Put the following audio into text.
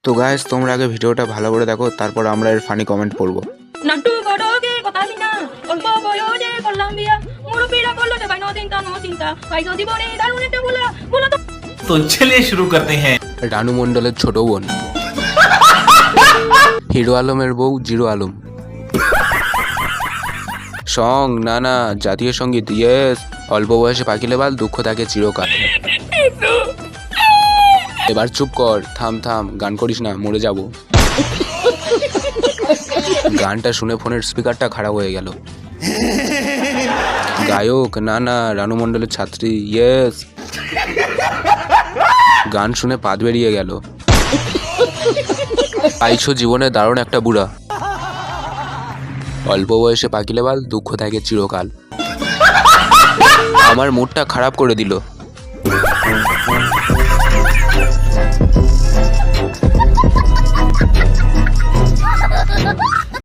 তো গাইস তোমরা আগে ভিডিওটা ভালো করে দেখো, তারপর আমরা এর ফানি কমেন্ট পড়বো। নাট্টু গড়কে কথা বিনা অল্প বয়সে করলাম বিয়া মুরব্বীরা করলো যে ভাই চিন্তা নো চিন্তা ভাই জীবনে দারুণ একটা বলো तो चलिए शुरू करते हैं। রানু মণ্ডলের ছোট বোন, হিরো আলমের বউ জিরো আলম। সং না না, জাতীয় সঙ্গীত ইয়েস। অল্প বয়সে পাকিলে বাল, দুঃখ থাকে চিরকাল। এবার চুপ কর, থাম থাম, গান করিস না, মরে যাব। গানটা শুনে ফোনের স্পিকারটা খারাপ হয়ে গেল। গায়ক না না, রানু মণ্ডলের ছাত্রী ইয়েস। গান শুনে পাত বেরিয়ে গেল। পাইছো জীবনে দারুণ একটা বুড়া, অল্প বয়সে পাকিলে বাল, দুঃখ থাকে চিরকাল। আমার মুডটা খারাপ করে দিল।